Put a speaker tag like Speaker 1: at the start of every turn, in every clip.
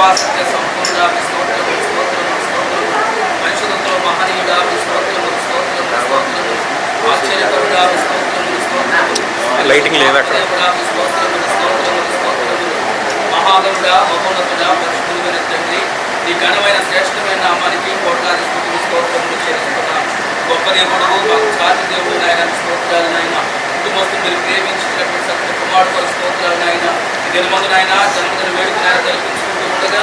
Speaker 1: కృపాసత్య సంపూర్ణ స్తోత్రము స్తోత్రము స్తోత్రము పరిశుద్ధతో మహనీయుడా స్తోత్రము స్తోత్రము స్తోత్రము ఆశ్చర్యకరుడా స్తోత్రము స్తోత్రము
Speaker 2: లైటింగ్ లేదా అక్కడ
Speaker 1: స్తోత్రము స్తోత్రము స్తోత్రము మహాగరుడా మహోన్నతుడా పరిశుద్ధుడైన తండ్రి నీ ఘనమైన శ్రేష్టమైన నామానికి కోట్లాది స్తుతులు స్తోత్రములు చేస్తున్నాం. గొప్ప దేవుడు మాకు చాటి దేవుడు నాయన స్తోత్రాలు నాయన కుటుంబస్తులు మీరు ప్రేమించినటువంటి సత్య కుమారుడు స్తోత్రాలు నాయన జన్మదునైనా జన్మదిన వేడుక నాయన జరిపించుకుంటూ ఉండగా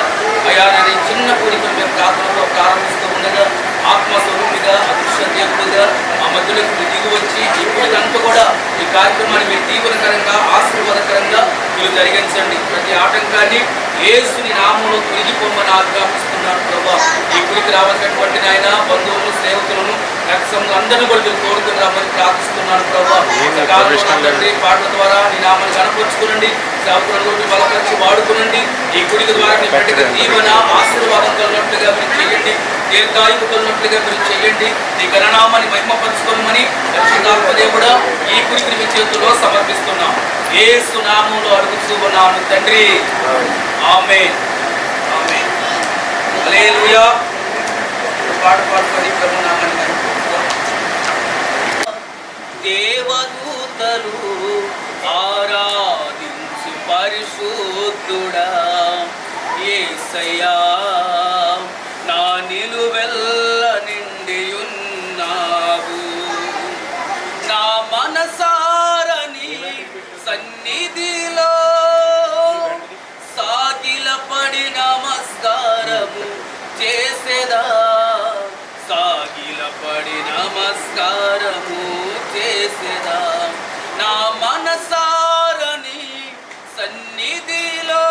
Speaker 1: అయా నేను చిన్న కోరికలు మేము ప్రార్థనలో ప్రారంభిస్తూ ఉండగా ఆత్మస్వరూపిగా అదృశ్య దేవుడుగా ఆ మధ్యలోకి దిగి వచ్చి ఇప్పటికంతా కూడా ఈ కార్యక్రమాన్ని మీరు దీవెనకరంగా ఆశీర్వాదకరంగా మీరు జరిగించండి. ప్రతి ఆటంకాన్ని యేసుని నామంలో తొలగిపోమని ఆజ్ఞాపిస్తున్నాను ప్రభా. ఈ గురికి రావాల్సినటువంటి నాయన బంధువులను స్నేహితులను రక్షణలు అందరినీ కూడా మీరు కోరుకుని రామని ప్రార్థిస్తున్నాను ప్రభా. తండ్రి పాటల ద్వారా నీ నామాన్ని కనపరుచుకునండి, సేవకులను బలపరిచి వాడుకునండి. ఈ గుడికి ద్వారా మీ బిడ్డకి దీవెన ఆశీర్వాదం కలిగినట్లుగా మీరు చేయండి, దీర్ఘాయువు కలిగినట్లుగా మీరు చేయండి. నీ గణనామాన్ని మహిమపరచుకోమని పరిశుద్ధాత్మ దేవుడా ఈ గుడికి మీ చేతుల్లో సమర్పిస్తున్నాం. యేసు నామములో అడుగుతూ ఉన్నాము తండ్రి, ఆమేన్ ఆమేన్. హల్లెలూయా. పాట పాడుకొని ప్రభు నామాన్ని మహిమపరుచుదాం. దేవదూతలు ఆరాధించు పరిశుద్ధుడా యేసయ్యా, నా నిలువెల్ల నిండియున్నావు. నా మనసారని సన్నిధిలో సాగిలపడి నమస్కారము చేసేదా, సాగిలపడి నమస్కారము చేసేదా. నా మనసారని సన్నిధిలో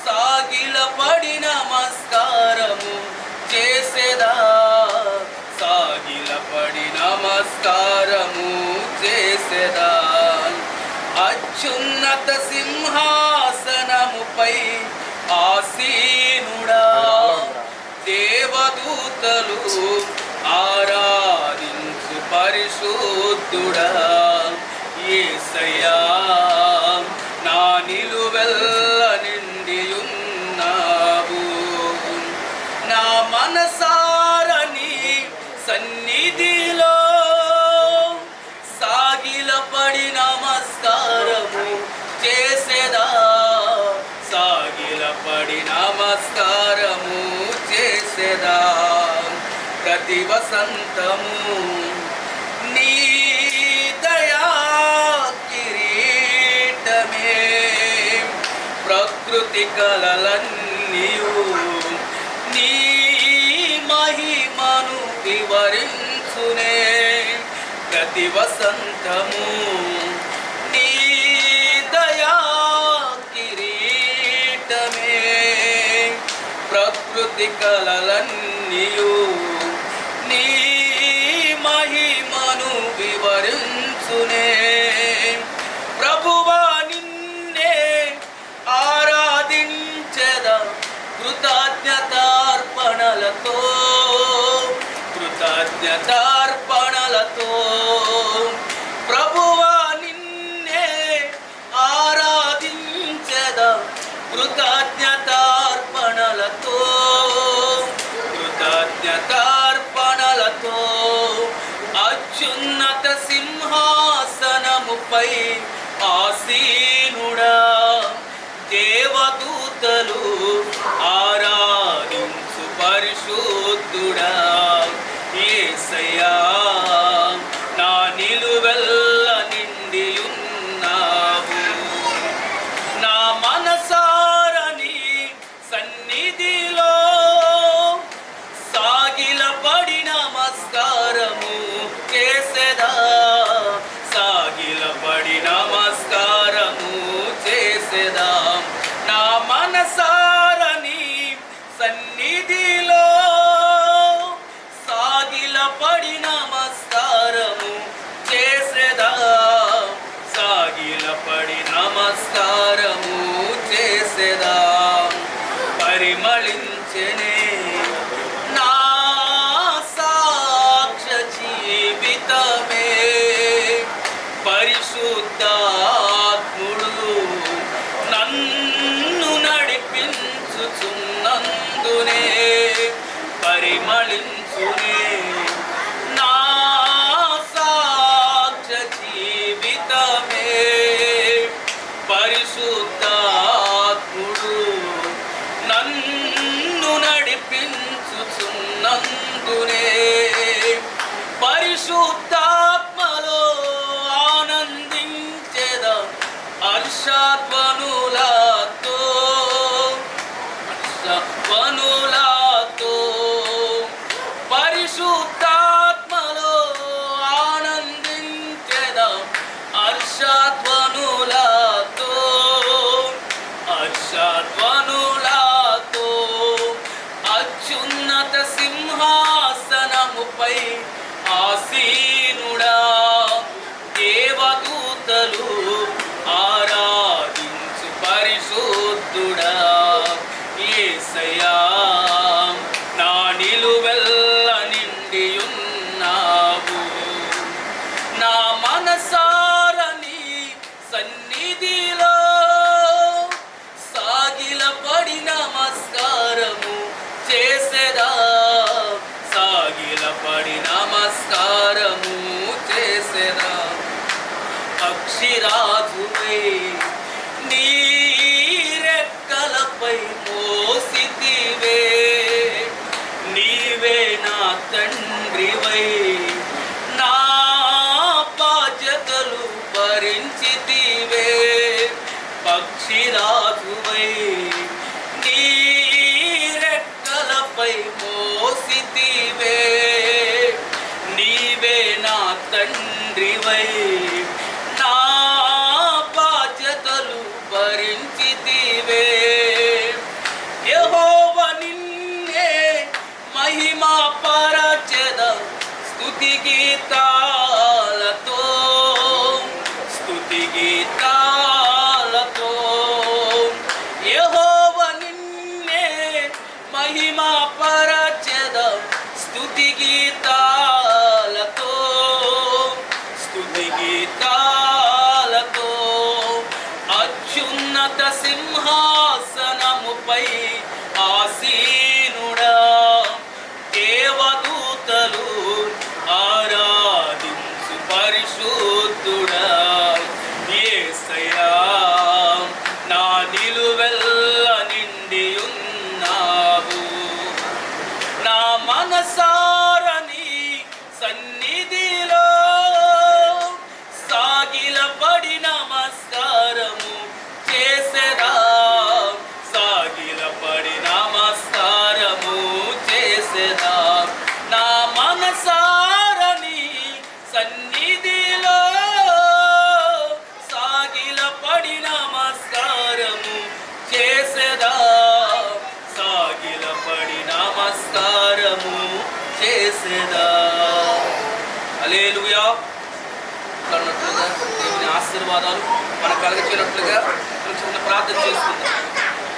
Speaker 1: సాగిలపడి నమస్కారము చేసేదా, సాగిలపడి నమస్కారము చేసేదా. అత్యున్నత సింహాసనముపై ఆసీనుడా దేవదూతలు ఆరాధించు పరిశుద్ధుడా యేసయ్యా, నా నిలువెల్ల నిండియున్నావు. నా మనసారని సన్నిధిలో సాగిలపడి నమస్కారము చేసేదా, సాగిలపడి నమస్కారము చేసేదా. ప్రతి వసంతము నీ దయా కిరీటమే, ప్రకృతి కళలన్నీయు నీ మహిమను వివరించునే. ప్రతి వసంతము నీ దయా కిరీటమే, ప్రకృతి కళలన్నీయు నీ మహిమను వివరించునే. ప్రభువా నిన్నే ఆరాధించెదా కృతజ్ఞతార్పణలతో, కృతజ్ఞతార్పణలతో. ప్రభువా నిన్నే ఆరాధించెదా కృతజ్ఞతార్పణలతో, కృతజ్ఞతార్పణలతో. అత్యున్నత సింహాసనముపై ఆసీనుడా దేవదూతలు ఆరాధించు పరిశుద్ధుడా యేసయ్యా, నా నిలువెల్ల నిండియున్నావు. నా మనసారని సన్నిధిలో సాగిలపడి నమస్కారము చేసేదా, సాగిలపడి నమస్కారము చేసేదా. నా మనసారని సన్నిధిలో సాగిలపడి నమస్కారము చేసేదా, సాగిలపడి నమస్కారము చేసేదా. పరిమళించెనే నా సాక్ష్య జీవితమే, పరిశుద్ధాత్ముడు నన్ను నడిపించె. హర్షధ్వనులతో పరిశుద్ధాత్మలో ఆనందించెదం. హర్షధ్వనులతో అత్యున్నత సింహాసనముపై ఆసీనుడా దేవదూతలు ఆరాధించు పరిశుద్ధుడా యేసయ్యా. నా నిలువెల్ల నిండియున్నావు, నా మనసారని సన్నిధిలో సాగిలపడి నమస్కారము చేసేదా. సాగిలపడి నమస్కారము చేసేదా. పక్షిరాజువై నీ రెక్కలపై మోసితివే, నీవే నా తండ్రివై నా బాధ్యతలు భరించితివే. పక్షిరాజువై నీ రెక్కలపై మోసితివే, నీవే నా తండ్రివై నా బాధ్యతలు భరించితివే. యెహోవా నిన్నే మహిమా పరచెద స్తుతి గీతాలతో, స్తుతి గీతాలతో. యెహోవా నిన్నే మహిమా పరచెద స్తుతి గీతాలతో, స్తుతి గీతాలతో. అత్యున్నత సింహాసనముపై ఆసీనుడా దేవదూతలు ఆరాధించు పరిశుద్ధుడా యేసయ్యా. నా నిలువెల్ల నిండియున్నావు, నా మనసారని సన్నిధిలో సాగిలపడి నమస్కారము చేసేదా. సాగిలపడి నమస్కారము చేసేదా. నా మనసారని సన్నిధిలో సాగిలపడి నమస్కారము చేసేదా. సాగిలపడి నమస్కారము చేసేదా. హల్లెలూయా. అన్నట్లుగా దేవుని ఆశీర్వాదాలు మనకు కలగచేయనట్లుగా చిన్న ప్రార్థన చేసుకుందాం.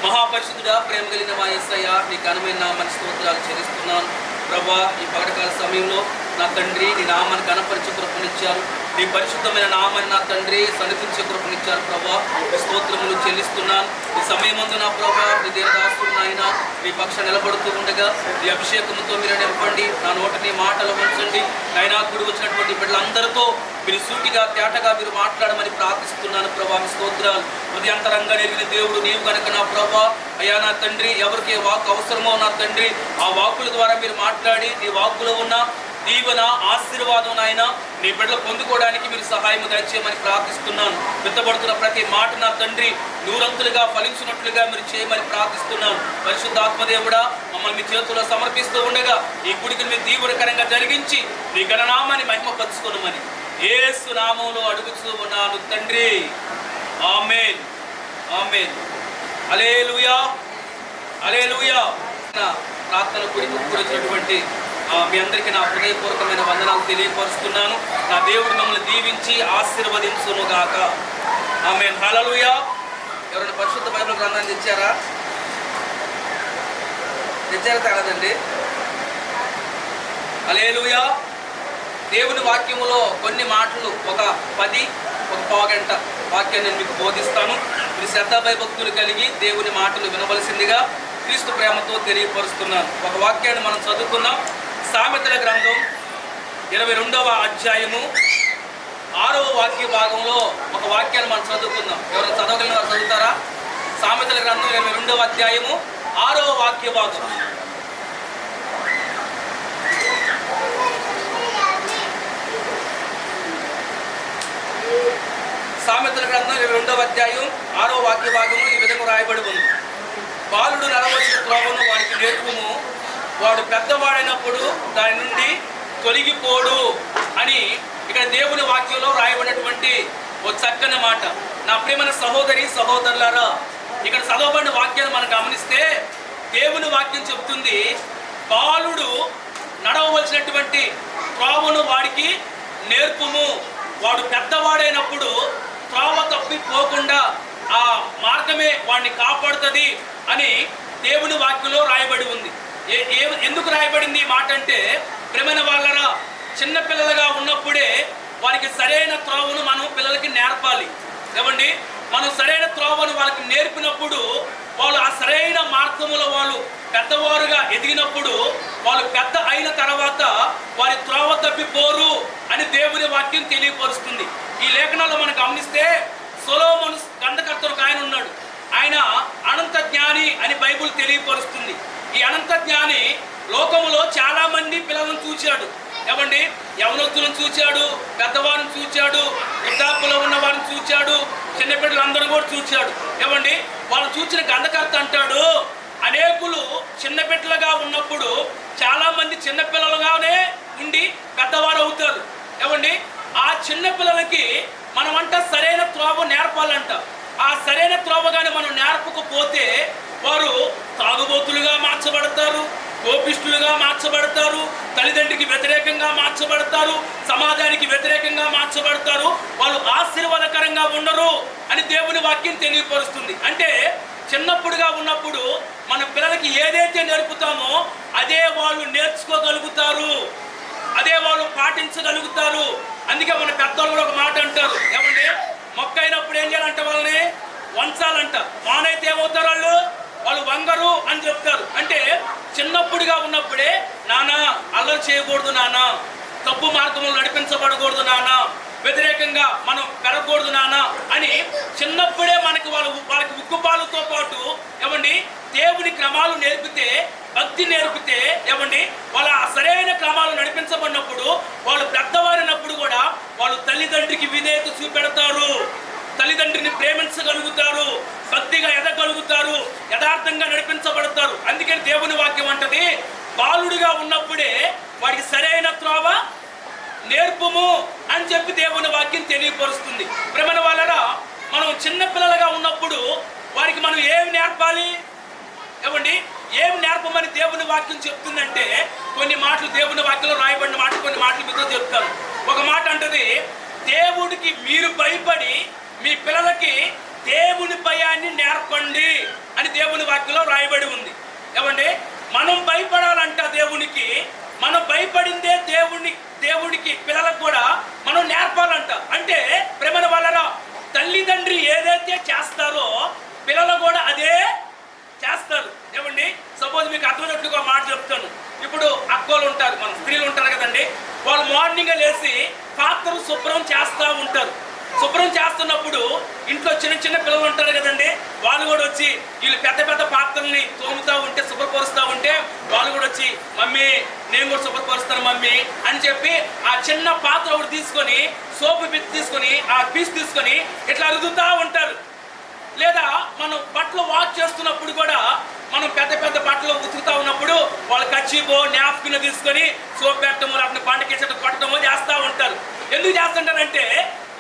Speaker 1: మహాపరిశుద్ధుడా, ప్రేమ కలిగిన మా యేసయ్యా, నీ ఘనమైన నామమునకు స్తోత్రాలు చెల్లిస్తున్నాను ప్రభా. ఈ పగటికాల సమయంలో నా తండ్రి నీ నామాన్ని ఘనపరిచే కృపనిచ్చారు, నీ పరిశుద్ధమైన నామాన్ని నా తండ్రి సన్నిధించే కృపనిచ్చారు ప్రభా. స్తోత్రములు చెల్లిస్తున్నాను. ఈ సమయమందు నా ప్రభా నీ దేవదాసుడు నాయన నీ పక్ష నిలబడుతూ ఉండగా నీ అభిషేకంతో మీరు నింపండి, నా నోట నీ మాటలు ఉంచండి నాయనా. కూడి వచ్చినటువంటి బిడ్డలందరితో మీరు సూటిగా తేటగా మీరు మాట్లాడమని ప్రార్థిస్తున్నాను ప్రభా. మీ స్తోత్రాలు. హృదయాంతరంగా ఎరిగిన దేవుడు నీవు కనుక నా ప్రభా అయ్యా నా తండ్రి, ఎవరికి ఏ వాక్కు అవసరమో నా తండ్రి ఆ వాక్కుల ద్వారా మీరు మాట్లాడి నీ వాక్కులో ఉన్న దీవెన ఆశీర్వాదం నాయన నీ బిడ్డలు పొందుకోవడానికి మీరు సహాయం దయచేయమని ప్రార్థిస్తున్నాను. విత్తబడుతున్న ప్రతి మాట నా తండ్రి నూరంతులుగా ఫలించినట్లుగా మీరు చేయమని ప్రార్థిస్తున్నాను. పరిశుద్ధాత్మదేవుడా, మమ్మల్ని మీ చేతుల్లో సమర్పిస్తూ ఉండగా ఈ గుడికి మీరు దీవునికరంగా జరిగించి నీ గణనామాన్ని మహిమపరుచుకోమని యేసు నామములో అడుగుతూ ఉన్నాను తండ్రి. ఆమేన్, ఆమేన్. హల్లెలూయా, హల్లెలూయా. ప్రార్థన కూడినటువంటి మీ అందరికీ నా హృదయపూర్వకమైన వందనాలు తెలియపరుస్తున్నాను. నా దేవుడు మిమ్మల్ని దీవించి ఆశీర్వదించునుగాక. ఆమేన్, హల్లెలూయా. ఎవరైనా పరిశుద్ధ బైబిల్ గ్రంథాన్ని తెచ్చారా? తేలేదండి? హల్లెలూయా. దేవుని వాక్యములో కొన్ని మాటలు ఒక 10 ఒక పావుగంట వాక్యాన్ని నేను మీకు బోధిస్తాను. మీరు శ్రద్ధ భయభక్తులు కలిగి దేవుని మాటలు వినవలసిందిగా క్రీస్తు ప్రేమతో తెలియపరుస్తున్నాను. ఒక వాక్యాన్ని మనం చదువుకున్నాం. సామెతల గ్రంథం 22వ అధ్యాయము 6వ వాక్య భాగంలో ఒక వాక్యాన్ని మనం చదువుకుందాం. ఎవరైనా చదవగలిగిన వారు చదువుతారా? సామెతల గ్రంథం 22వ అధ్యాయము 6వ వాక్య భాగం. సామెతల గ్రంథం 22వ అధ్యాయం వాడు పెద్దవాడైనప్పుడు దాని నుండి తొలగిపోడు అని ఇక్కడ దేవుని వాక్యంలో రాయబడినటువంటి ఓ చక్కని మాట. నా ప్రియమైన సహోదరి సహోదరులారా, ఇక్కడ చదవబడిన వాక్యాన్ని మనం గమనిస్తే దేవుని వాక్యం చెప్తుంది, బాలుడు నడవవలసినటువంటి త్రోవను వాడికి నేర్పుము, వాడు పెద్దవాడైనప్పుడు త్రోవ తప్పిపోకుండా ఆ మార్గమే వాడిని కాపాడుతుంది అని దేవుని వాక్యంలో రాయబడి ఉంది. ఎందుకు రాయబడింది ఈ మాట అంటే, ప్రేమైన వాళ్ళరా, చిన్నపిల్లలుగా ఉన్నప్పుడే వారికి సరైన త్రోవను మనం పిల్లలకి నేర్పాలి. ఏమండి, మనం సరైన త్రోవను వాళ్ళకి నేర్పినప్పుడు వాళ్ళు ఆ సరైన మార్గములో వాళ్ళు పెద్దవారుగా ఎదిగినప్పుడు వాళ్ళు పెద్ద అయిన తర్వాత వారి త్రోవ తప్పిపోరు అని దేవుని వాక్యం తెలియపరుస్తుంది. ఈ లేఖనాల్లో మనం గమనిస్తే సొలొమోను గ్రంథకర్త ఒక ఆయన ఉన్నాడు. ఆయన అనంత జ్ఞాని అని బైబిల్ తెలియపరుస్తుంది. ఈ అనంత జ్ఞాని లోకములో చాలా మంది పిల్లలను చూచాడు. ఏమండి, యవనస్తులను చూచాడు, పెద్దవారిని చూచాడు, వృద్ధాప్యలో ఉన్న వారిని చూచాడు, చిన్నపిల్లలందరూ కూడా చూచాడు. ఏమండి, వాళ్ళు చూచిన గ్రంథకర్త అంటాడు, అనేకులు చిన్నపిల్లలుగా ఉన్నప్పుడు చాలా మంది చిన్నపిల్లలుగానే ఉండి పెద్దవారు అవుతారు. ఏమండి, ఆ చిన్నపిల్లలకి మనమంట సరైన త్రోవ నేర్పాలంట. ఆ సరైన త్రోవగానే మనం నేర్పకపోతే వారు తాగుబోతులుగా మార్చబడతారు, కోపిష్ఠులుగా మార్చబడతారు, తల్లిదండ్రికి వ్యతిరేకంగా మార్చబడతారు, సమాజానికి వ్యతిరేకంగా మార్చబడతారు, వాళ్ళు ఆశీర్వాదకరంగా ఉండరు అని దేవుని వాక్యం తెలియపరుస్తుంది. అంటే చిన్నప్పుడుగా ఉన్నప్పుడు మన పిల్లలకి ఏదైతే నేర్పుతామో అదే వాళ్ళు నేర్చుకోగలుగుతారు, అదే వాళ్ళు పాటించగలుగుతారు. అందుకే మన పెద్దవాళ్ళు కూడా ఒక మాట అంటారు, ఏమంటే మొక్క అయినప్పుడు ఏం చేయాలంటే వాళ్ళని వంచాలంట, వానైతే ఏమవుతారు వాళ్ళు వంగరు అని చెప్తారు. అంటే చిన్నప్పుడుగా ఉన్నప్పుడే నాన్న అల్లరి చేయకూడదు, నాన్న తప్పు మార్గంలో నడిపించబడకూడదు, నాన్న వ్యతిరేకంగా మనం పెరగకూడదు నాన్న అని చిన్నప్పుడే మనకి వాళ్ళకి ఉక్కుపాలతో పాటు ఏమండి దేవుని క్రమాలు నేర్పితే, భక్తి నేర్పితే, ఏమండి వాళ్ళ సరైన క్రమాలు నడిపించబడినప్పుడు వాళ్ళు పెద్దవారినప్పుడు కూడా వాళ్ళు తల్లిదండ్రికి విధేయత చూపెడతారు, తల్లిదండ్రిని ప్రేమించగలుగుతారు, భక్తిగా ఎదగలుగుతారు, యథార్థంగా నడిపించబడతారు. అందుకని దేవుని వాక్యం అంటది, బాలుడిగా ఉన్నప్పుడే వాడికి సరైన త్రోవ నేర్పుము అని చెప్పి దేవుని వాక్యం తెలియపరుస్తుంది. ప్రేమల వాళ్ళరా, మనం చిన్నపిల్లలుగా ఉన్నప్పుడు వారికి మనం ఏమి నేర్పాలి? ఏమండి, ఏం నేర్పమని దేవుని వాక్యం చెప్తుందంటే, కొన్ని మాటలు దేవుని వాక్యంలో రాయబడిన మాటలు కొన్ని మాటలు మీతో చెప్తాను. ఒక మాట అంటది, దేవుడికి మీరు భయపడి మీ పిల్లలకి దేవుని భయాన్ని నేర్పండి అని దేవుని వాక్యంలో రాయబడి ఉంది. ఏమండి, మనం భయపడాలంట దేవునికి, మనం భయపడిందే దేవుడికి పిల్లలకు కూడా మనం నేర్పాలంట. అంటే ప్రేమల వలన తల్లిదండ్రి ఏదైతే చేస్తారో పిల్లలు కూడా అదే చేస్తారు. ఏమండి, సపోజ్ మీకు అర్థమైనట్లుగా మాట చెప్తాను. ఇప్పుడు అక్కలు ఉంటారు, మన స్త్రీలు ఉంటారు కదండి, వాళ్ళు మార్నింగ్ లేచి పాత్రలు శుభ్రం చేస్తూ ఉంటారు. శుభ్రం చేస్తున్నప్పుడు ఇంట్లో చిన్న చిన్న పిల్లలు ఉంటారు కదండి, వాళ్ళు కూడా వచ్చి వీళ్ళు పెద్ద పెద్ద పాత్రల్ని తోముతూ ఉంటే, శుభ్రపరుస్తూ ఉంటే వాళ్ళు కూడా వచ్చి మమ్మీ నేను కూడా శుభ్రపరుస్తాను మమ్మీ అని చెప్పి ఆ చిన్న పాత్ర ఒకటి తీసుకొని, సోపు తీసుకొని, ఆ పీస్ తీసుకొని ఇట్లా అరుగుతూ ఉంటారు. లేదా మనం బట్టలు వాష్ చేస్తున్నప్పుడు కూడా మనం పెద్ద పెద్ద బట్టలు ఉతుకుతూ ఉన్నప్పుడు వాళ్ళు కచ్చిపో న్యాప్కిన్ తీసుకొని సోప్ పెట్టడమో లేకపోతే పంటకేసట కొట్టడమో చేస్తూ ఉంటారు. ఎందుకు చేస్తుంటారంటే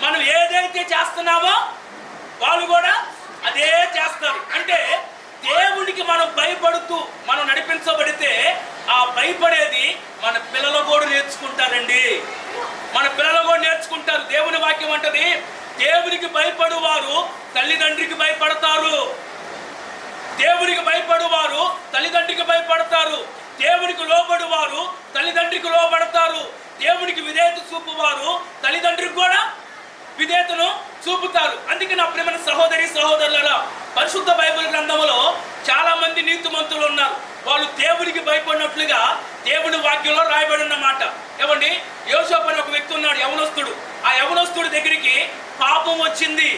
Speaker 1: మనం ఏదైతే చేస్తున్నామో వాళ్ళు కూడా అదే చేస్తారు. అంటే దేవుడికి మనం భయపడుతూ మనం నడిపించబడితే ఆ భయపడేది మన పిల్లలు కూడా నేర్చుకుంటారండి, మన పిల్లలు కూడా నేర్చుకుంటారు. దేవుని వాక్యం అంటది, దేవునికి భయపడు వారు తల్లిదండ్రికి భయపడతారు, దేవునికి భయపడు వారు తల్లిదండ్రికి భయపడతారు, దేవునికి లోబడు వారు తల్లిదండ్రికి లోబడతారు, దేవునికి విధేయత చూపువారు తల్లిదండ్రికి కూడా విధేయతను చూపుతారు. అందుకే నా ప్రియమైన సహోదరి సహోదరులారా, పరిశుద్ధ బైబిల్ గ్రంథంలో చాలా మంది నీతిమంతులు ఉన్నారు. వాళ్ళు దేవునికి భయపడినట్లుగా దేవుని వాక్యంలో రాయబడి ఉన్నమాట. ఏమండి, యోసేపు అనే ఒక వ్యక్తి ఉన్నాడు, యవనస్తుడు. ఆ యవనస్తుడి దగ్గరికి పాపం వచ్చింది.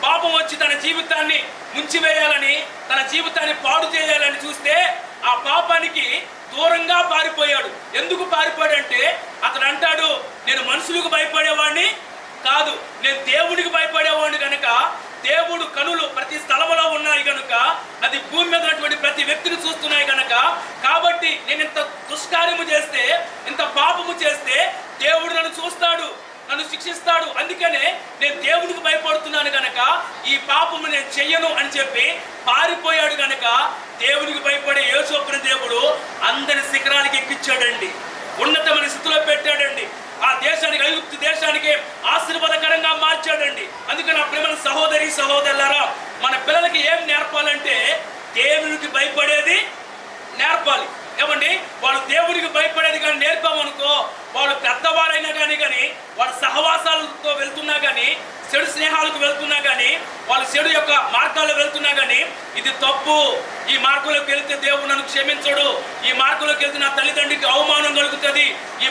Speaker 1: పాపం వచ్చి తన జీవితాన్ని ముంచివేయాలని, తన జీవితాన్ని పాడు చేయాలని చూస్తే ఆ పాపానికి దూరంగా పారిపోయాడు. ఎందుకు పారిపోయాడంటే అతడు అంటాడు, నేను మనుషులకు భయపడేవాడిని కాదు, నేను దేవుడికి భయపడేవాడిని కనుక దేవుడు కనులు ప్రతి స్థలంలో ఉన్నాయి కనుక, అది భూమి మీద ఉన్నటువంటి ప్రతి వ్యక్తిని చూస్తున్నాయి కనుక, కాబట్టి నేను ఇంత కార్యము చేస్తే, ఇంత పాపము చేస్తే దేవుడు నన్ను చూస్తాడు, నన్ను శిక్షిస్తాడు. అందుకనే నేను దేవునికి భయపడుతున్నాను గనక ఈ పాపము నేను చెయ్యను అని చెప్పి పారిపోయాడు గనక దేవునికి భయపడే యేసోపుని దేవుడు అందరి శిఖరానికి ఎక్కించాడండి, ఉన్నతమైన స్థితిలో పెట్టాడండి. ఆ దేశానికి, ఐగుప్తు దేశానికి ఆశీర్వాదకరంగా మార్చాడండి. అందుకని నా ప్రేమ సహోదరి సహోదరులారా, మన పిల్లలకి ఏం నేర్పాలంటే దేవునికి భయపడేది నేర్పాలి. ఏమండి, వాళ్ళు దేవునికి భయపడేది కానీ నేర్పామనుకో, వాళ్ళు పెద్దవారైనా కానీ వాళ్ళ సహవాసాలతో వెళ్తున్నా కానీ, చెడు స్నేహాలకు వెళ్తున్నా కానీ, వాళ్ళు చెడు యొక్క మార్గాల్లో వెళ్తున్నా కానీ ఇది తప్పు, ఈ మార్గంలోకి వెళ్తే దేవుడు నన్ను క్షమించడు, ఈ మార్గంలోకి వెళ్తే నా తల్లిదండ్రికి అవమానం కలుగుతుంది, ఈ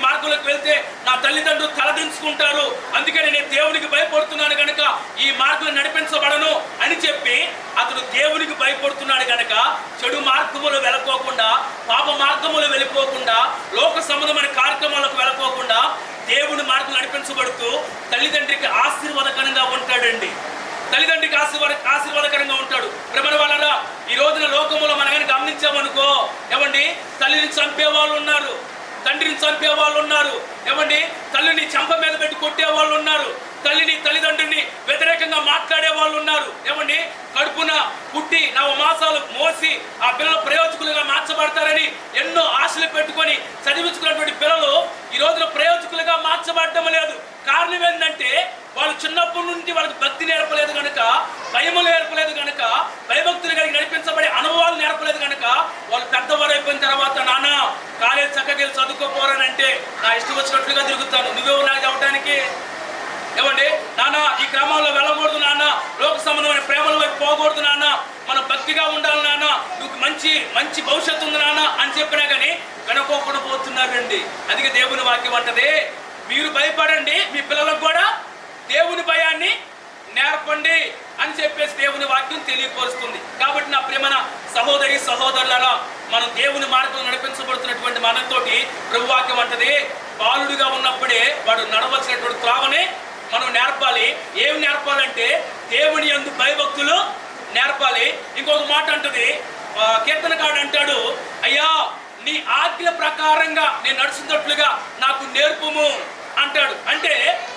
Speaker 1: మార్గంలోకి వెళ్తే నా తల్లిదండ్రులు తలదించుకుంటారు, అందుకని నేను దేవునికి భయపడుతున్నాను కనుక ఈ మార్గంలో నడిపించబడను అని చెప్పి అతడు దేవునికి భయపడుతున్నాడు కనుక చెడు మార్గములు వెళ్ళకోకుండా, పాప మార్గములు వెళ్ళిపోకుండా, లోక సంబంధమైన కార్యక్రమాలకు వెళ్ళకోకుండా దేవుని మార్గం నడిపించబడుతూ తల్లిదండ్రికి ఆశీర్వాదకరంగా ఉంటాడండి. తల్లిదండ్రికి ఆశీర్వాదకరంగా ఉంటాడు. ప్రేమ వాళ్ళరా, ఈ రోజున లోకములో మనం కానీ గమనించామనుకో, ఏమండి, తల్లిని చంపే వాళ్ళు ఉన్నారు, తండ్రిని చంపే వాళ్ళు ఉన్నారు, ఏమండి, తల్లిని చెంప మీద పెట్టి కొట్టే వాళ్ళు ఉన్నారు, తల్లిదండ్రుల్ని వ్యతిరేకంగా మాట్లాడే వాళ్ళు ఉన్నారు, ఏమండి, కడుపున పుట్టి 9 మాసాలు మోసి ఆ పిల్లలు ప్రయోజకులుగా మార్చబడతారని ఎన్నో ఆశలు పెట్టుకొని చదివించుకున్నటువంటి పిల్లలు ఈ రోజున ప్రయోజకులుగా మార్చబడటం లేదు. కారణం ఏంటంటే వాళ్ళు చిన్నప్పటి నుండి వాళ్ళకి భక్తి నేర్పలేదు కనుక, భయము నేర్పలేదు కనుక, భయభక్తులు కలిగి నడిపించబడే అనుభవాలు నేర్పలేదు కనుక వాళ్ళు పెద్దవారు అయిపోయిన తర్వాత నాన్న కాలేజ్ చక్కగా చదువుకోపోరానంటే నా ఇష్టం వచ్చినట్లుగా తిరుగుతాను, నువ్వెవరు నాకు చెప్పడానికి? ఏమండి, నాన్న ఈ క్రమంలో వెళ్ళకూడదు నాన్న, లోక సంబంధమైన ప్రేమల వైపు పోకూడదు నాన్న, మనం భక్తిగా ఉండాలి నాన్న, నువ్వు మంచి భవిష్యత్తు ఉంది నాన్న అని చెప్పినా కానీ వెనకోకుండా పోతున్నారండి. అందుకే దేవుని వాక్యం అంటది, మీరు భయపడండి, మీ పిల్లలకు కూడా దేవుని భయాన్ని నేర్పండి అని చెప్పేసి దేవుని వాక్యం తెలియపరుస్తుంది. కాబట్టి నా ప్రేమన సహోదరి సహోదరులారా, మనం దేవుని మార్గంలో నడిపించబడుతున్నటువంటి మనతోటి ప్రభు వాక్యం అంటది, బాలుడిగా ఉన్నప్పుడే వాడు నడవలసినటువంటి త్రోవని మనం నేర్పాలి. ఏమి నేర్పాలంటే దేవుని యందు భయభక్తులు నేర్పాలి. ఇంకొక మాట అంటది, కీర్తనకారుడు అంటాడు, అయ్యా నీ ఆజ్ఞ ప్రకారంగా నేను నడుచున్నట్లుగా నాకు నేర్పుము అంటాడు. అంటే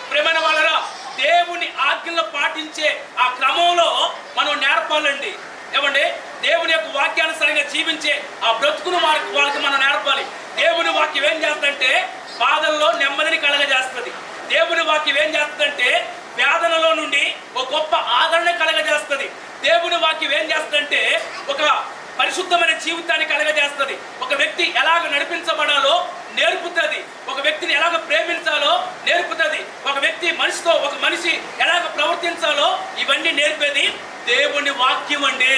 Speaker 1: ప్రేమైన వాళ్ళరా, దేవుని ఆజ్ఞలు పాటించే ఆ క్రమంలో మనం నేర్పాలండి. ఏమండి, దేవుని యొక్క వాక్యానుసారంగా జీవించే ఆ బ్రతుకును వాళ్ళకి మనం నేర్పాలి. దేవుని వాక్యం ఏం చేస్తుందంటే బాధల్లో నెమ్మదిని కలగజేస్తుంది. దేవుని వాక్యం ఏం చేస్తుందంటే వేదనలో నుండి ఒక గొప్ప ఆదరణ కలగజేస్తుంది. దేవుని వాక్యం ఏం చేస్తుందంటే ఒక పరిశుద్ధమైన జీవితాన్ని కలగజేస్తుంది. ఒక వ్యక్తి ఎలాగ నడిపించబడాలో నేర్పుతుంది, ఒక వ్యక్తిని ఎలాగ ప్రేమించాలో నేర్పుతుంది, ఒక వ్యక్తి ఒక మనిషి ఎలాగ ప్రవర్తించాలో ఇవన్నీ నేర్పేది దేవుని వాక్యం అండి,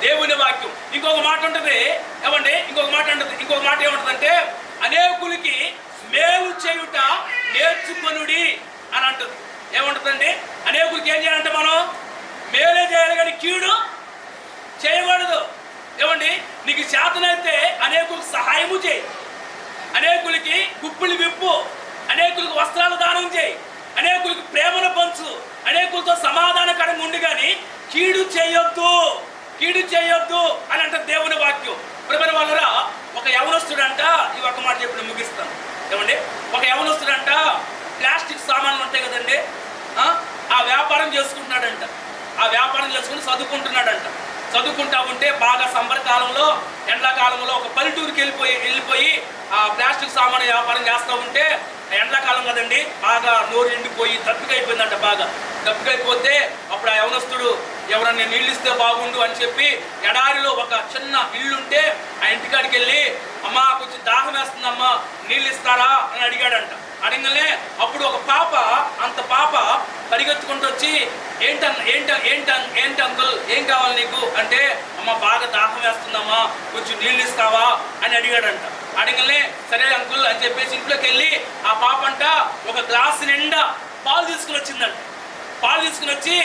Speaker 1: దేవుని వాక్యం. ఇంకొక మాట ఉంటుంది, ఏమండి, ఇంకొక మాట ఏముంటుందంటే అనేకులకి మేలు చేయుట నేర్చుకొనుడి అని అంటుంది. ఏముంటుందండి, అనేకులకి ఏం చేయాలంటే మనం మేలే చేయాలి కానీ కీడు చేయకూడదు. ఏమండి, నీకు చేతనైతే అనేకులకు సహాయము చేయి, అనేకులకి గుప్పులు విప్పు, అనేకులకు వస్త్రాలు దానం చేయి, అనేకులకు ప్రేమను పంచు, అనేకులతో సమాధానకరంగా ఉండి కానీ కీడు చేయొద్దు అని అంటే దేవుని వాక్యం. ప్రియమైన వాళ్ళరా, ఒక యవనస్తుడంట, ఈ ఒక్క మాట చెప్పి ముగిస్తాను. ఏమండి, ఒక యవనస్తుడంట ప్లాస్టిక్ సామాన్లు ఉంటాయి కదండి, ఆ వ్యాపారం చేసుకుంటున్నాడంట. ఆ వ్యాపారం చేసుకుని చదువుకుంటా ఉంటే బాగా సమ్మర్ కాలంలో, ఎండాకాలంలో ఒక పల్లెటూరుకి వెళ్ళిపోయి ఆ ప్లాస్టిక్ సామాన్ వ్యాపారం చేస్తూ ఉంటే, ఎండాకాలం కదండి, బాగా నోరు ఎండిపోయి దప్పికైపోయిందంట. బాగా దప్పికైపోతే అప్పుడు ఆ యవనస్తుడు ఎవరన్నా నీళ్ళు ఇస్తే బాగుండు అని చెప్పి ఎడారిలో ఒక చిన్న ఇల్లుంటే ఆ ఇంటికాడికి వెళ్ళి, అమ్మా కొంచెం దాహం వేస్తుందమ్మా నీళ్ళు ఇస్తారా అని అడిగాడంట. అడగలే అప్పుడు ఒక పాప పరిగెత్తుకుంటూ వచ్చి ఏంటి అంకుల్ ఏం కావాలి నీకు అంటే, అమ్మ బాగా దాహం వేస్తుందమ్మా కొంచెం నీళ్ళు ఇస్తావా అని అడిగాడంట. అడగలే సరే అంకుల్ అని చెప్పేసి ఇంట్లోకి వెళ్ళి ఆ పాప అంట ఒక గ్లాసు నిండా పాలు తీసుకుని వచ్చిందంట. పాలు తీసుకుని వచ్చి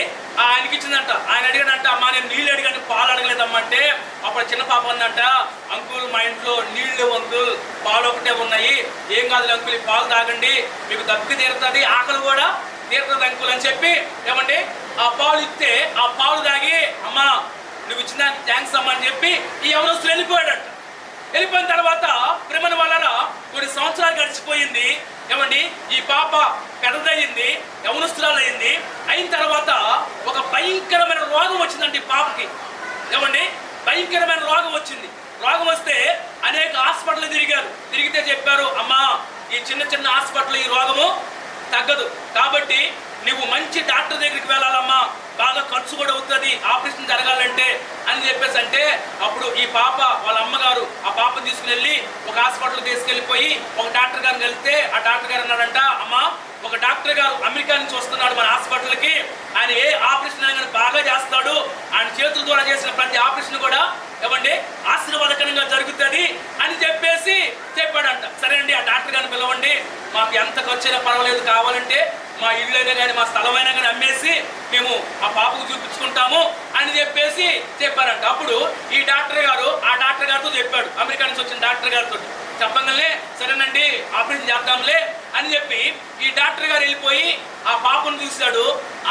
Speaker 1: ఆయనకి ఇచ్చిందంట. ఆయన అడిగాడంట, అమ్మా నేను నీళ్ళు అడిగాను పాలు అడగలేదమ్మా అంటే, అప్పుడు చిన్న పాప ఉందంట, అంకుల్ మా ఇంట్లో నీళ్ళు అంకుల్, పాలు ఒకటే ఉన్నాయి, ఏం కాదు అంకుల్ ఈ పాలు తాగండి, మీకు దప్పిక తీరుతుంది, ఆకలి కూడా తీరుతుంది అంకుల్ అని చెప్పి ఏమండి ఆ పాలు ఇస్తే ఆ పాలు తాగి, అమ్మా నువ్వు ఇచ్చిన థ్యాంక్స్ అమ్మా అని చెప్పి ఈ యవనస్తుడు వెళ్ళిపోయాడంట. వెళ్ళిపోయిన తర్వాత ప్రేమల వలన కొన్ని సంవత్సరాలు గడిచిపోయింది. ఏమండి, ఈ పాప పెద్దదయ్యింది, యవనస్తురాలయ్యింది. అయిన తర్వాత ఒక భయంకరమైన రోగం వచ్చిందండి పాపకి. ఏమండి, భయంకరమైన రోగం వచ్చింది. రోగం వస్తే అనేక హాస్పిటల్ తిరిగారు. తిరిగితే చెప్పారు, అమ్మా ఈ చిన్న చిన్న హాస్పిటల్ ఈ రోగము తగ్గదు, కాబట్టి నువ్వు మంచి డాక్టర్ దగ్గరికి వెళ్ళాలమ్మా, బాగా ఖర్చు కూడా అవుతుంది ఆపరేషన్ జరగాలంటే అని చెప్పేసి అంటే, అప్పుడు ఈ పాప వాళ్ళ అమ్మగారు ఆ పాపను తీసుకుని వెళ్ళి ఒక హాస్పిటల్ తీసుకెళ్ళిపోయి ఒక డాక్టర్ గారిని వెళ్తే ఆ డాక్టర్ గారు అన్నాడంట, అమ్మా ఒక డాక్టర్ గారు అమెరికా నుంచి వస్తున్నాడు మన హాస్పిటల్కి, ఆయన ఏ ఆపరేషన్ అయినా బాగా చేస్తాడు, ఆయన చేతుల ద్వారా చేసిన ప్రతి ఆపరేషన్ కూడా ఏమండి ఆశీర్వాదకరంగా జరుగుతుంది అని చెప్పేసి చెప్పాడంట. సరే అండి, ఆ డాక్టర్ గారిని పిలవండి, మాకు ఎంత ఖర్చు అయినా పర్వాలేదు, కావాలంటే మా ఇల్లు అయినా కానీ మా స్థలమైనా కానీ అమ్మేసి మేము ఆ పాపకు చూపించుకుంటాము అని చెప్పేసి చెప్పారంట. అప్పుడు ఈ డాక్టర్ గారు ఆ డాక్టర్ గారితో చెప్పాడు, అమెరికా నుంచి వచ్చిన డాక్టర్ గారితో చెప్పగానే సరేనండి ఆపరేషన్ చేద్దాంలే అని చెప్పి ఈ డాక్టర్ గారు వెళ్ళిపోయి ఆ పాపను చూశాడు,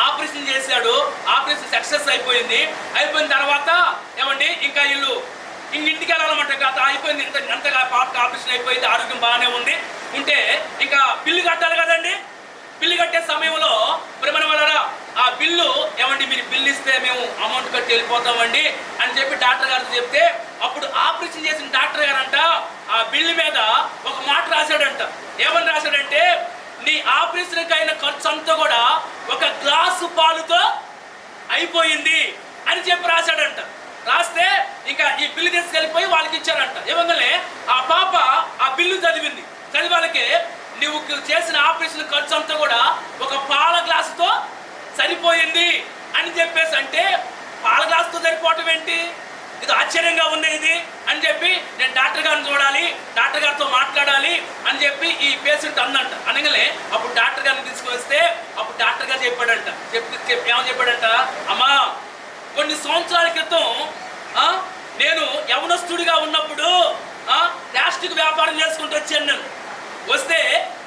Speaker 1: ఆపరేషన్ చేశాడు. ఆపరేషన్ సక్సెస్ అయిపోయింది. అయిపోయిన తర్వాత ఏమండి ఇంకా ఇంటికి వెళ్ళాలన్నమాట. గత అయిపోయింది, అంతగా పాపకు ఆపరేషన్ అయిపోయింది, ఆరోగ్యం బాగానే ఉంది. ఉంటే ఇంకా బిల్లు కట్టాలి కదండి. బిల్లు కట్టే సమయంలో ప్రేమ వలన ఆ బిల్లు ఏమండి మీరు బిల్లు ఇస్తే మేము అమౌంట్ కట్టి వెళ్ళిపోతామండి అని చెప్పి డాక్టర్ గారితో చెప్తే, అప్పుడు ఆపరేషన్ చేసిన డాక్టర్ గారంట ఆ బిల్లు మీద ఒక మాట రాశాడంట. ఏమని రాశాడంటే, నీ ఆపరేషన్కి అయిన ఖర్చు అంతా కూడా ఒక గ్లాసు పాలుతో అయిపోయింది అని చెప్పి రాశాడంట. రాస్తే ఇంకా ఈ బిల్లు తీసుకెళ్ళిపోయి వాళ్ళకి ఇచ్చారంట. ఇవ్వగానే ఆ పాప ఆ బిల్లు చదివింది. చదివి వాళ్ళకి నువ్వు చేసిన ఆపరేషన్ ఖర్చు అంతా కూడా ఒక పాల గ్లాసుతో సరిపోయింది అని చెప్పేసి అంటే, పాల గ్లాసుతో సరిపోవటం ఏంటి, ఇది ఆశ్చర్యంగా ఉంది ఇది అని చెప్పి నేను డాక్టర్ గారిని చూడాలి, డాక్టర్ గారితో మాట్లాడాలి అని చెప్పి ఈ పేషెంట్ అందంట. అనగానే అప్పుడు డాక్టర్ గారిని తీసుకొస్తే అప్పుడు డాక్టర్ గారు చెప్పాడంట, ఏమని చెప్పాడంట, అమ్మా కొన్ని సంవత్సరాల క్రితం నేను యవనస్తుడిగా ఉన్నప్పుడు ప్లాస్టిక్ వ్యాపారం చేసుకుంటూ వచ్చాను. నేను వస్తే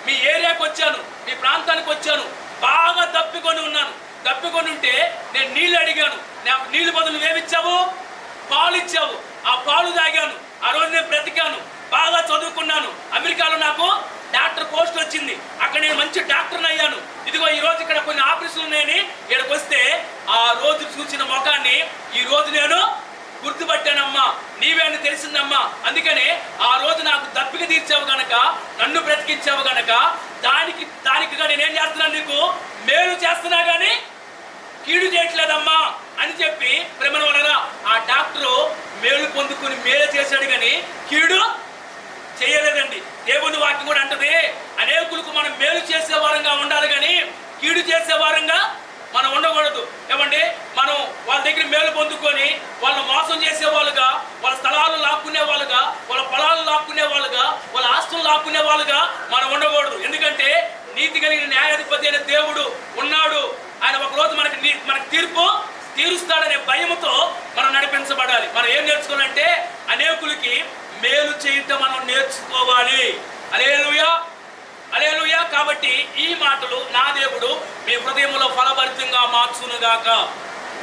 Speaker 1: మీ ఏరియాకి వచ్చాను, మీ ప్రాంతానికి వచ్చాను, బాగా తప్పికొని ఉన్నాను. తప్పికొని ఉంటే నేను నీళ్ళు అడిగాను, నాకు నీళ్ళు బదులు ఏమిచ్చావు, పాలు ఇచ్చావు. ఆ పాలు తాగాను, ఆ రోజు నేను బ్రతికాను, బాగా చదువుకున్నాను. అమెరికాలో నాకు డాక్టర్ పోస్ట్ వచ్చింది, అక్కడ నేను మంచి డాక్టర్ని అయ్యాను. ఇదిగో ఈ రోజు ఇక్కడ కొన్ని ఆపరేషన్లు ఉన్నాయని ఇక్కడికి వస్తే ఆ రోజు చూసిన ముఖాన్ని ఈ రోజు నేను గుర్తుపట్టానమ్మా, నీవే అని తెలిసిందమ్మా. అందుకనే ఆ రోజు నాకు దప్పిక తీర్చావు గనక, నన్ను బ్రతికించావు గనక దానికి నేనేం చేస్తున్నాను, నీకు మేలు చేస్తున్నా కానీ కీడు చేయట్లేదమ్మా అని చెప్పి ప్రేమ వలన ఆ డాక్టరు మేలు పొందుకుని మేలు చేశాడు కానీ కీడు చేయలేదండి. దేవుని వాక్యం కూడా అంటది, అనేకులకు మనం మేలు చేసే వారంగా ఉండాలి కానీ కీడు చేసే వారంగా మనం ఉండకూడదు. ఏమండి, మనం వాళ్ళ దగ్గర మేలు పొందుకొని వాళ్ళని మోసం చేసే వాళ్ళుగా, వాళ్ళ స్థలాలు లాక్కునే వాళ్ళుగా, వాళ్ళ పొలాలు లాక్కునే వాళ్ళుగా, వాళ్ళ ఆస్తులు లాక్కునే వాళ్ళుగా మనం ఉండకూడదు. ఎందుకంటే నీతి కలిగిన న్యాయాధిపతి అయిన దేవుడు ఉన్నాడు. ఆయన ఒకరోజు మనకి తీర్పు తీరుస్తాడనే భయముతో మనం నడిపించబడాలి. మనం ఏం నేర్చుకోవాలంటే అనేకులకి మేలు చేయటం మనం నేర్చుకోవాలి. హల్లెలూయా, హల్లెలూయా. కాబట్టి ఈ మాటలు నా దేవుడు మీ హృదయంలో ఫలభరితంగా మార్చునుగాక,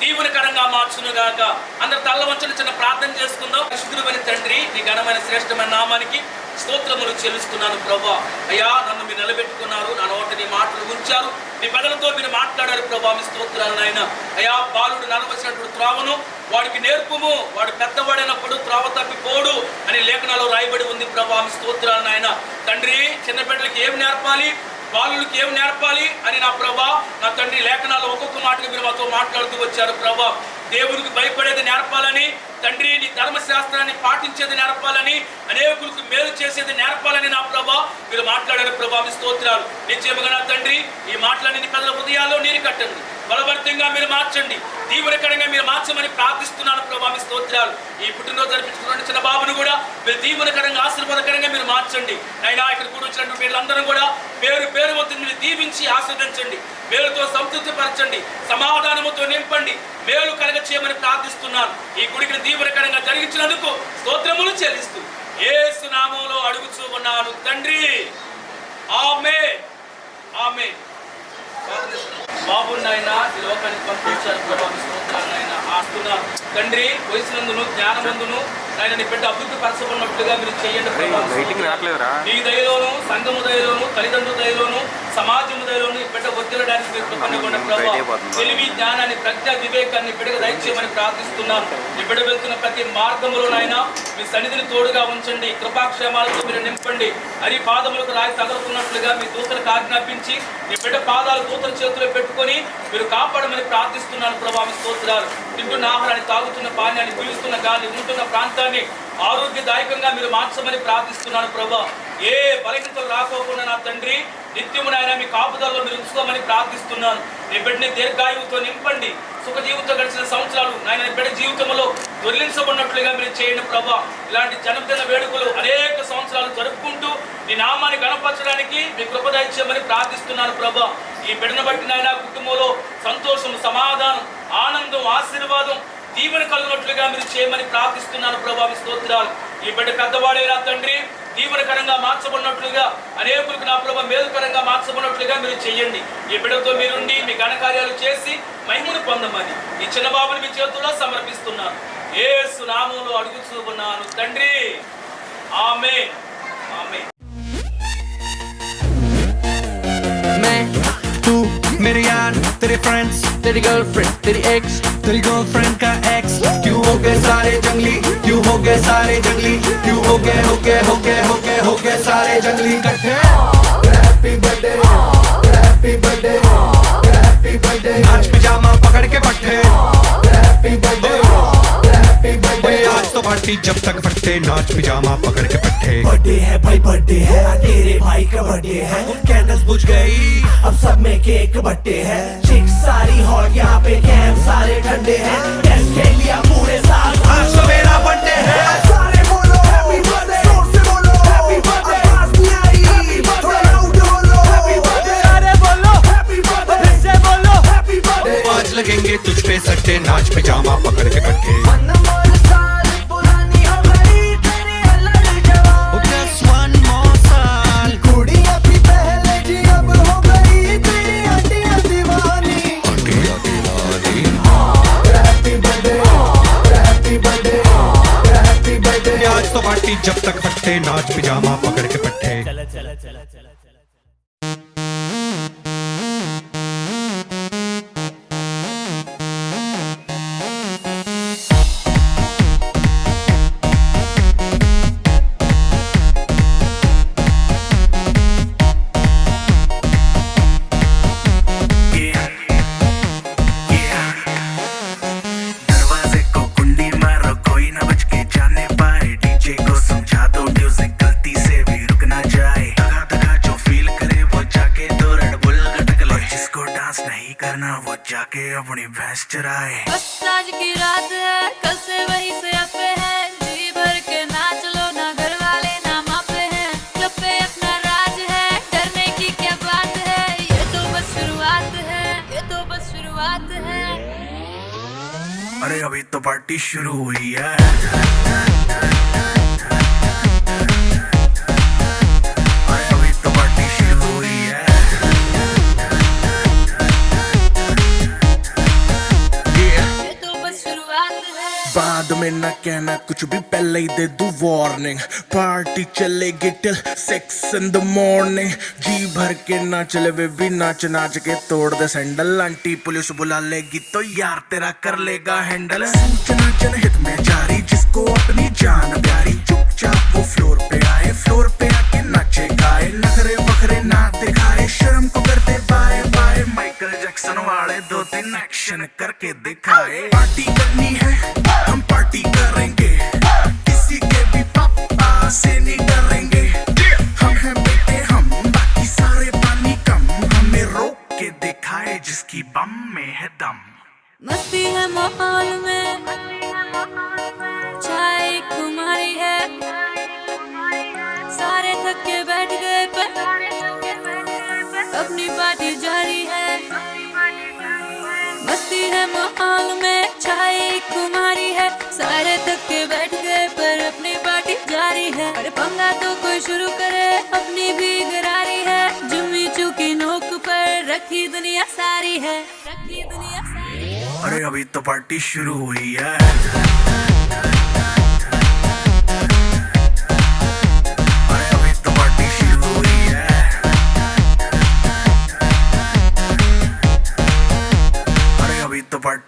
Speaker 1: దీవెనకరంగా మార్చునుగాక. అందరు తల్ల వంచని చిన్న ప్రార్థన చేసుకుందాం. పరిశుద్ధుడైన తండ్రి, నీ ఘనమైన శ్రేష్టమైన నామానికి స్తోత్రములు చెల్లిస్తున్నాను ప్రభా. అయ్యా, నన్ను మీరు నిలబెట్టుకున్నారు, నా నోట నీ మాటలు ఉంచారు, నీ పెదలతో మీరు మాట్లాడారు ప్రభా. మీ స్తోత్రాలు నాయన. అయ్యా, బాలుడు నడవలసినటువంటి త్రోవను వాడికి నేర్పుము, వాడు పెద్దవాడైనప్పుడు త్రోవ తప్పిపోడు అని లేఖనాల్లో రాయబడి ఉంది ప్రభా. మీ స్తోత్రాలు నాయన. తండ్రి, చిన్న బిడ్డలకి ఏం నేర్పాలి, బాలులకి ఏం నేర్పాలి అని నా ప్రభా, నా తండ్రి లేఖనాల్లో ఒక్కొక్క మాటగా మీరు మాతో మాట్లాడుతూ వచ్చారు ప్రభా. దేవునికి భయపడేది నేర్పాలని తండ్రి, నీ ధర్మశాస్త్రాన్ని పాటించేది నేర్పాలని, అనేకులకు మేలు చేసేది నేర్పాలని నా ప్రభా మీరు మాట్లాడారు ప్రభా. మీ స్తోత్రాలు. నిశ్చయముగా నా తండ్రి, ఈ మాటలన్నీ ప్రజల హృదయాల్లో నీరు కట్టండి, బలభరితంగా మీరు మార్చండి, దీవెనకరంగా మీరు మార్చమని ప్రార్థిస్తున్నాను ప్రభా. మీ స్తోత్రాలు. ఈ పుట్టినరోజు జరిపించుకున్న చిన్న బాబును కూడా మీరు దీవెనకరంగా ఆశీర్వాదకరంగా మీరు మార్చండి. అయినా ఇక్కడ కూడా వచ్చినటువంటి వీళ్ళందరూ కూడా పేరు పేరు వద్ద మీరు దీవించి ఆస్వాదించండి, మేలుతో సంతృప్తి పరచండి, సమాధానముతో నింపండి, మేలు కలగ చేయమని ప్రార్థిస్తున్నాను. ఈ గుడికి దీవెనకరంగా జరిగించినందుకు స్తోత్రములు చెల్లిస్తూ యేసు నామములో అడుగుచూ ఉన్నాను తండ్రి, ఆమేన్, ఆమేన్. బాబునైనా ఈ లోకానికి పంపించారు ప్రభావం స్తోత్రాలైనా ఆస్తున్న తండ్రి, వయసునందును జ్ఞానమందును ఆయన నీ బిడ్డ అభివృద్ధి పరచబడినట్లుగా మీరు చేయండి ప్రభా. నీ దయలోను, సంఘము దయలోను, తల్లిదండ్రుల దయలోను, సమాజము దయలోను ఈ బిడ్డ వర్ధిల్లడానికి మీరు కృపనివ్వండి ప్రభా. తెలివి, జ్ఞానాన్ని, ప్రజ్ఞ, వివేకాన్ని బిడ్డగా దయచేయమని ప్రార్థిస్తున్నాను. నీ బిడ్డ వెళ్తున్న ప్రతి మార్గంలోనైనా మీ సన్నిధిని తోడుగా ఉంచండి. కృపాక్షేమాలతో మీరు నింపండి. అరి పాదములకు రాయి తగులుతున్నట్లుగా మీ దూతలకు ఆజ్ఞాపించి మీ బిడ్డ పాదాలు దూతల చేతిలో పెట్టుకొని మీరు కాపాడమని ప్రార్థిస్తున్నాను ప్రభా. మీ స్తోత్రాలు. తింటున్న ఆహారాన్ని, తాగుతున్న పానీయాన్ని, పీలుస్తున్న గాలి, ఉంటున్న ప్రాంతాన్ని ఆరోగ్యదాయకంగా మీరు మార్చమని ప్రార్థిస్తున్నాను ప్రభా. ఏ బలహీనతలు రాకోకుండా నా తండ్రి నిత్యము నాయన మీ కాపుదల్లో మీరు ఉంచుకోమని ప్రార్థిస్తున్నాను. నీ బిడ్డని దీర్ఘాయువుతో నింపండి. సుఖ జీవితంతో గడిచిన సంవత్సరాలు నాయన బిడ్డ జీవితంలో దొరిలించబడినట్లుగా మీరు చేయండి ప్రభా. ఇలాంటి జన్మదిన వేడుకలు అనేక సంవత్సరాలు జరుపుకుంటూ నీ నామాన్ని గణపరచడానికి మీ కృప దయచేయమని ప్రార్థిస్తున్నాను ప్రభా. ఈ బిడ్డను బట్టి నాయన కుటుంబంలో సంతోషం, సమాధానం, ఆనందం, ఆశీర్వాదం, దీవెన కలుగునట్లుగా మీరు చేయమని ప్రార్థిస్తున్నాను ప్రభా. మీ స్తోత్రాలు. ఈ బిడ్డ పెద్దవాడైనా తండ్రి దీవెనకరంగా మార్చబడినట్లుగా, అనేకులకు నా ప్రభా మేలుకరంగా మార్చబడినట్లుగా మీరు చేయండి. ఈ బిడ్డతో మీరుండి మీ ఘనకార్యాలు చేసి మహిమను పొందమని ఈ చిన్న బాబుని మీ చేతుల్లో సమర్పిస్తున్నాను. యేసు నామములో అడుగుతున్నాను తండ్రి. ఆమేన్. ఆమేన్.
Speaker 2: मेरे यार, तेरे फ्रेंड्स,
Speaker 3: तेरी गर्लफ्रेंड, तेरी एक्स,
Speaker 2: तेरी गर्लफ्रेंड का एक्स, क्यों हो गए सारे जंगली, क्यों हो गए सारे जंगली, क्यों हो गए सारे जंगली इकट्ठे। Happy birthday, happy birthday, happy birthday, नाच पिजामा पकड़ के पट्टे। हैप्पी बर्थडे, हैप्पी बर्थडे, आज तो पार्टी जब तक फटते, नाच पिजामा पकड़ के पट्टे।
Speaker 4: बर्थडे है भाई, बर्थडे है, तेरे भाई का बर्थडे है।
Speaker 2: कैंडल्स बुझ गई,
Speaker 4: अब सब में केक बट्टे हैं। चिक सारी हॉट, यहाँ पे कैंप सारे ठंडे हैं। टेस्ट के लिया पूरे साल,
Speaker 2: आज तो मेरा बर्थडे है।
Speaker 4: सारे बोलो हैप्पी बर्थडे, जोर से बोलो हैप्पी बर्थडे। आवाज नहीं आई, थोड़ा लाउड बोलो हैप्पी बर्थडे। अरे बोलो हैप्पी बर्थडे, फिर से बोलो हैप्पी बर्थडे।
Speaker 2: आज लगेंगे तुझ पे सट्टे, नाच पिजामा पकड़ के पट्टे। Just one more साल,
Speaker 4: कुड़ी अपनी पहले जी अब हो गई तेरी हड्डियां दीवानी।
Speaker 2: हड्डियां दीवानी।
Speaker 4: Happy birthday, happy birthday, happy birthday.
Speaker 2: आज तो पार्टी जब तक फटते, नाच पिजामा पकड़ के पट्टे।
Speaker 5: दरवाजे को कुंडी मारो, कोई ना बच के जाने पाए। डीजे को समझा दो म्यूजिक गलती से भी रुक ना जाए। दगा दगा जो फील करे वो जाके दो रेड बुल गटक ले। जिसको डांस नहीं करना वो जाके अपनी भैंस चराए।
Speaker 6: बस आज की रात है, कल से वही से अपे है। जी भर के नाच लो, ना घर वाले ना मापे हैं। क्लब पे अपना राज है, डरने की क्या बात है। ये तो बस शुरुआत है, ये तो बस शुरुआत है।
Speaker 5: अरे अभी तो पार्टी शुरू हुई है। अरे अभी तो पार्टी शुरू हुई है।
Speaker 6: ये तो बस शुरुआत है।
Speaker 5: बाद में ना कहना कुछ भी, पहले ही दे दूं वार्निंग। पार्टी चलेगी टिल 6 in the morning। जी भर के ना चले वे भी नाच नाच के तोड़ दे सैंडल। आंटी पुलिस बुला लेगी तो यार तेरा कर लेगा हैंडल। सूचना जनहित में जारी, जिसको अपनी जान प्यारी। चुपचाप वो फ्लोर पे आए, फ्लोर पे आके नाचे गाए। नखरे वखरे ना दिखाए, शर्म को करते बाय बाय। माइकल जैक्सन वाले 2-3 एक्शन करके दिखाए। पार्टी करनी है हम पार्टी करेंगे, किसी के भी पापा से नहीं डरेंगे। हम हैं बेटे हम, बाकी सारे पानी कम। हमें रोक के दिखाए जिसकी बम में है दम।
Speaker 6: मस्ती है माहौल में, चाय कुमारी है। सारे थक के बैठ गए पर अपनी पार्टी जारी है। मस्ती है माहौल में, चाय कुमारी है। सारे थक के बैठ गए पर अपनी पार्टी जारी है। अरे पंगा तो कोई शुरू करे, अपनी भी गरारी है। जुम्मी चुकी नोक पर रखी दुनिया सारी है, रखी दुनिया सारी है।
Speaker 5: अरे अभी तो पार्टी शुरू हुई है।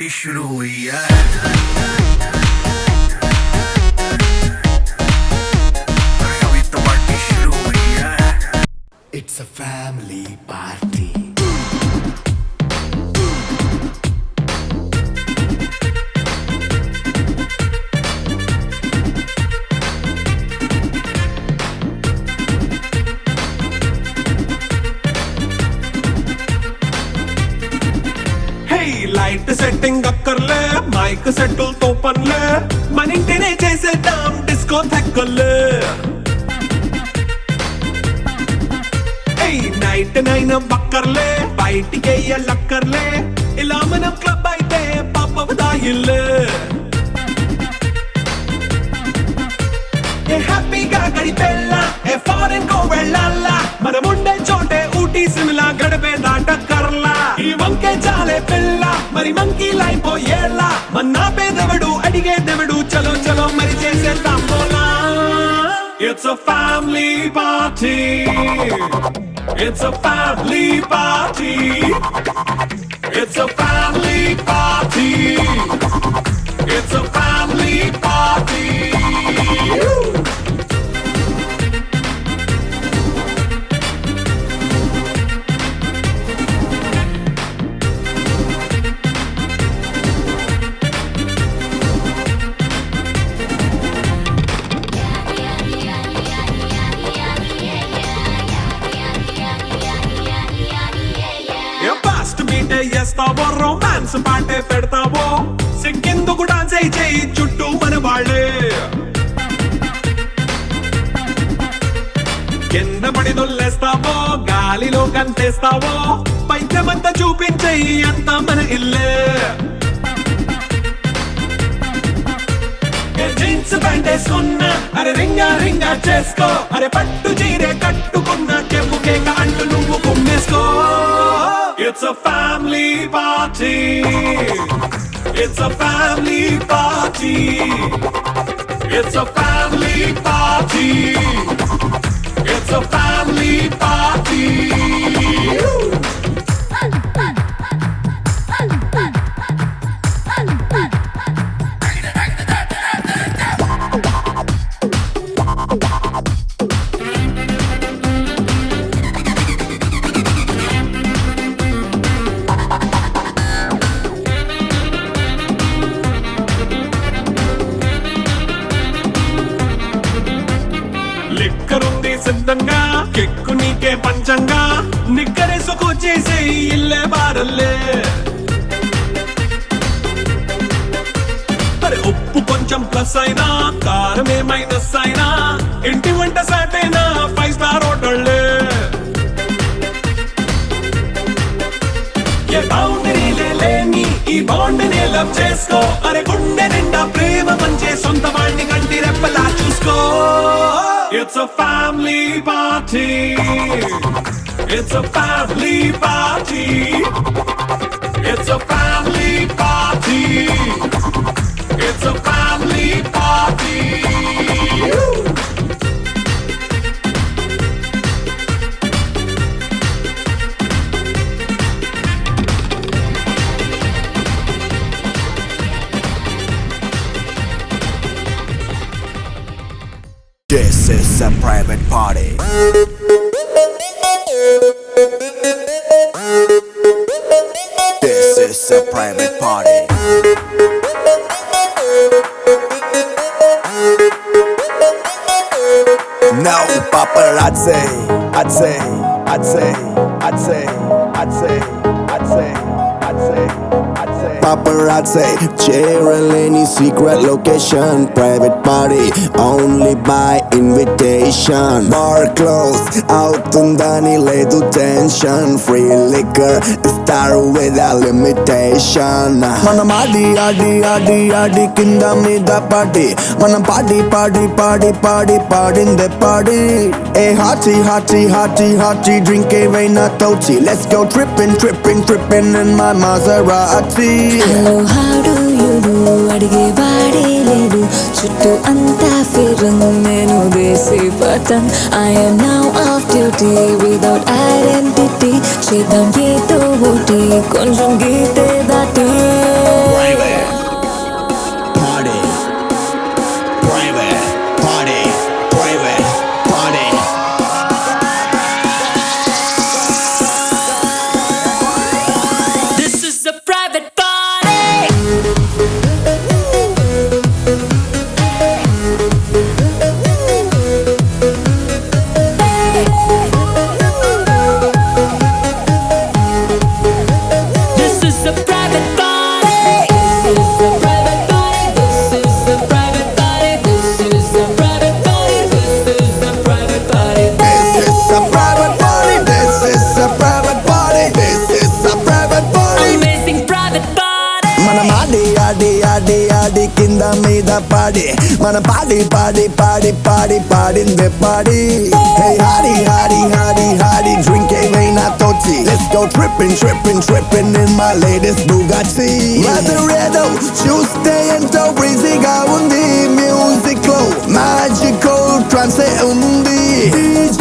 Speaker 5: पार्टी शुरू हुई है अभी तो पार्टी शुरू हुई है
Speaker 2: It's a family party.
Speaker 4: Light setting అక్కర్లే మైక్ సెట్టుల్ తో పనిలే మన ఇంటినే చేసేద్దాం డిస్కో థెక్కలే నైట్ నైన్ బక్కర్లే బయటికి లక్కర్లే ఇలా మనం క్లబ్ అయితే పాపదాయిల్లే హ్యాపీగా గడిపెల్లా ఏ ఫారెన్ కో వెళ్ళాలా మనం ఉండే చోటే ఊటీ సిమ్లా గడిపే దాటక్కర్లా ఈ వంకే చాలే పిల్ల మరి మంకీ లైపోయేలా మన్నా పేదవడు అడిగేదెవడు చలో చలో మరి చేసేద్దాం బోలా It's a family party It's a family party It's a family party It's a family party చేస్తావో రొమాన్స్ పాటే పెడతావో సిక్కిందుకు డాన్స్ అయి చేయి చుట్టూ మన వాళ్ళే కింద పడి దొల్లేస్తావో గాలిలో కంటేస్తావో పైద్యమంతా చూపించేయి అంతా మన ఇల్లే జీన్స్ ప్యాంట్ వేసుకున్నా అరే రింగా రింగా చేసుకో అరే పట్టు చీరే కట్టుకున్నా చెప్పుకే కాంటు నువ్వు కుమ్మేసుకో It's a family party It's a family party It's a family party It's a family party లిక్కరుంది సిద్ధంగా కెక్కు నీకే పంచంగా నిక్కరేసుకు చేసే ఇల్లే బారల్లే అరే ఉప్పు కొంచెం ప్లస్ అయినా కారమే మైనస్ అయినా ఇంటి వంట సాటైనా 5 స్టార్ హోటళ్ళే ఏ బౌండరీలే లేని ఈ బాండ్ నే లవ్ చేసుకో అరే గుండె నిండా ప్రేమ మంచే సొంత వాణ్ణి కంటి రెప్పలా చూసుకో It's a family party It's a family party It's a family party It's a family party
Speaker 2: This is a private party. This is a private party. No paparazzi. I'd say, I'd say, I'd say, I'd say, I'd say, I'd say, I'd say. Paparazzi, cheering any secret location. Private party, only by invitation. Bar closed, out undani ledu tension. Free liquor, star without limitation. Manam adi adi adi adi kinda mida party. Manam party party party party party in the party. Hey hearty hearty hearty hearty drink a vaina tochi. Let's go tripping tripping tripping in my Maserati.
Speaker 6: Hello, how do you do? అడిగే వాడే లేడు చుట్టూ అంతా ఫిరంగ్ నేను దేశీ పతంగ్ I am now off duty without identity చేద్దాం ఏదో ఒకటి కొంచెం గీతే దాటి
Speaker 2: ఆడి ఆడి ఆడి కింద మీద పాడి మన పాడి పాడి పాడి పాడి పాడిందే పాడి Hey hardy hardy hardy hardy drink ఏమైనా తోచి Let's go tripping tripping tripping in my latest Bugatti Weather ఏదో చూస్తే ఎంతో breezyగా ఉంది Music లో magical trance ఉంది DJ